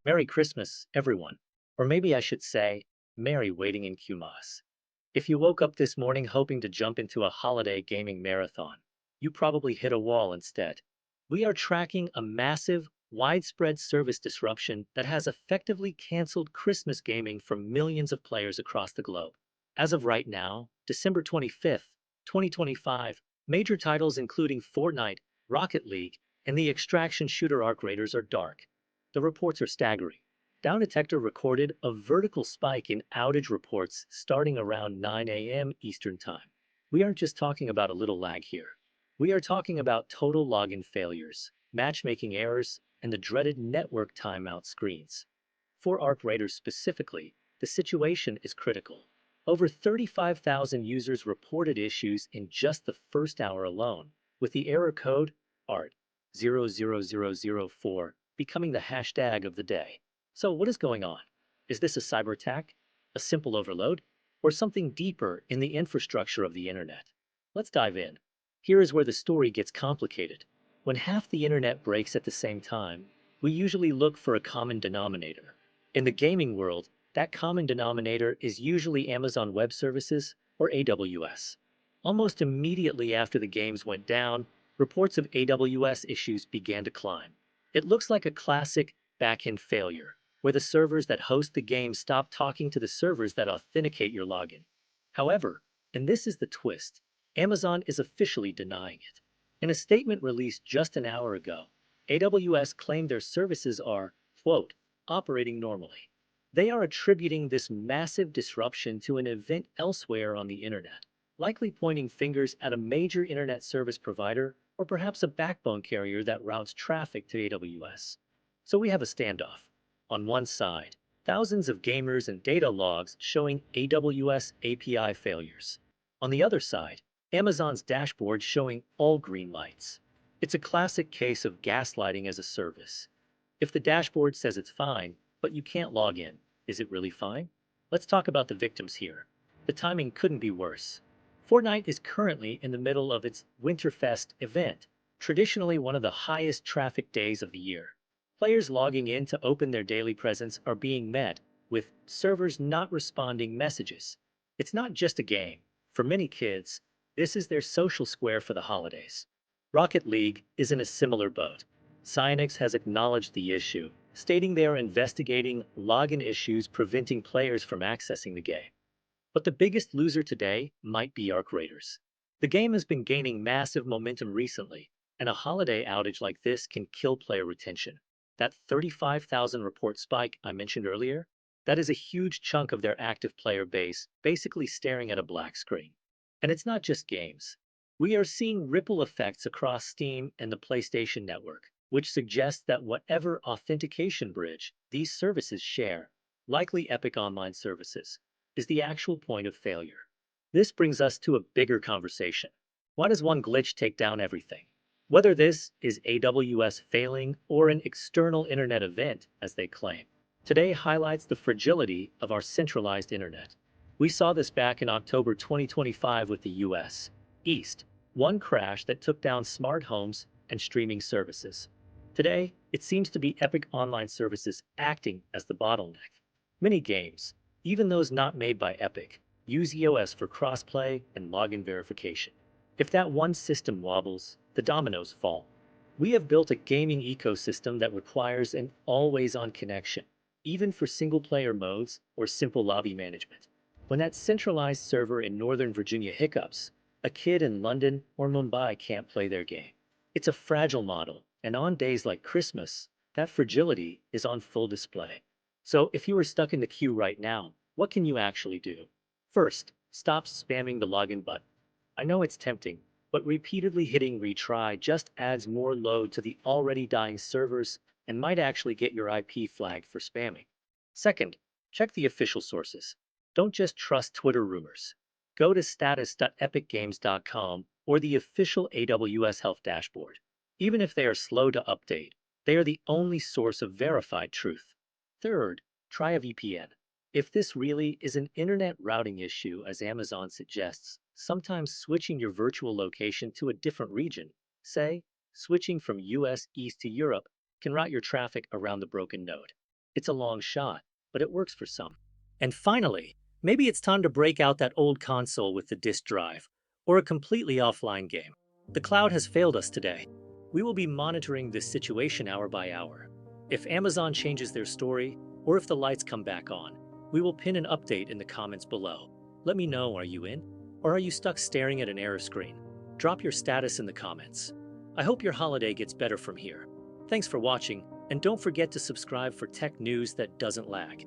Merry Christmas, everyone. Or maybe I should say, Merry waiting in Kumas. If you woke up this morning hoping to jump into a holiday gaming marathon, you probably hit a wall instead. We are tracking a massive, widespread service disruption that has effectively canceled Christmas gaming for millions of players across the globe. As of right now, December 25th, 2025, major titles including Fortnite, Rocket League, and the extraction shooter Arc Raiders are dark. The reports are staggering. Down Detector recorded a vertical spike in outage reports starting around 9 a.m. Eastern Time. We aren't just talking about a little lag here. We are talking about total login failures, matchmaking errors, and the dreaded network timeout screens. For Arc Raiders specifically, the situation is critical. Over 35,000 users reported issues in just the first hour alone, with the error code ART00004 becoming the hashtag of the day. So, what is going on? Is this a cyber attack, a simple overload, or something deeper in the infrastructure of the internet? Let's dive in. Here is where the story gets complicated. When half the internet breaks at the same time, we usually look for a common denominator. In the gaming world, that common denominator is usually Amazon Web Services or AWS. Almost immediately after the games went down, reports of AWS issues began to climb. It looks like a classic backend failure, where the servers that host the game stop talking to the servers that authenticate your login. However, and this is the twist, Amazon is officially denying it. In a statement released just an hour ago, AWS claimed their services are, quote, operating normally. They are attributing this massive disruption to an event elsewhere on the internet, likely pointing fingers at a major internet service provider or perhaps a backbone carrier that routes traffic to AWS. So we have a standoff. On one side, thousands of gamers and data logs showing AWS API failures. On the other side, Amazon's dashboard showing all green lights. It's a classic case of gaslighting as a service. If the dashboard says it's fine, but you can't log in, is it really fine? Let's talk about the victims here. The timing couldn't be worse. Fortnite is currently in the middle of its Winterfest event, traditionally one of the highest traffic days of the year. Players logging in to open their daily presents are being met with servers not responding messages. It's not just a game. For many kids, this is their social square for the holidays. Rocket League is in a similar boat. Cynix has acknowledged the issue, stating they are investigating login issues preventing players from accessing the game. But the biggest loser today might be Arc Raiders. The game has been gaining massive momentum recently, and a holiday outage like this can kill player retention. That 35,000 report spike I mentioned earlier, that is a huge chunk of their active player base basically staring at a black screen. And it's not just games. We are seeing ripple effects across Steam and the PlayStation Network, which suggests that whatever authentication bridge these services share, likely Epic Online Services, is the actual point of failure. This brings us to a bigger conversation. Why does one glitch take down everything? Whether this is AWS failing or an external internet event, as they claim, today highlights the fragility of our centralized internet. We saw this back in October 2025 with the US East, one crash that took down smart homes and streaming services. Today, it seems to be Epic Online Services acting as the bottleneck. Many games, even those not made by Epic, use EOS for crossplay and login verification. If that one system wobbles, the dominoes fall. We have built a gaming ecosystem that requires an always-on connection, even for single-player modes or simple lobby management. When that centralized server in Northern Virginia hiccups, a kid in London or Mumbai can't play their game. It's a fragile model, and on days like Christmas, that fragility is on full display. So if you are stuck in the queue right now, what can you actually do? First, stop spamming the login button. I know it's tempting, but repeatedly hitting retry just adds more load to the already dying servers and might actually get your IP flagged for spamming. Second, check the official sources. Don't just trust Twitter rumors. Go to status.epicgames.com or the official AWS Health dashboard. Even if they are slow to update, they are the only source of verified truth. Third, try a VPN. If this really is an internet routing issue, as Amazon suggests, sometimes switching your virtual location to a different region, say, switching from US East to Europe, can route your traffic around the broken node. It's a long shot, but it works for some. And finally, maybe it's time to break out that old console with the disk drive, or a completely offline game. The cloud has failed us today. We will be monitoring this situation hour by hour. If Amazon changes their story, or if the lights come back on, we will pin an update in the comments below. Let me know, are you in? Or are you stuck staring at an error screen? Drop your status in the comments. I hope your holiday gets better from here. Thanks for watching, and don't forget to subscribe for tech news that doesn't lag.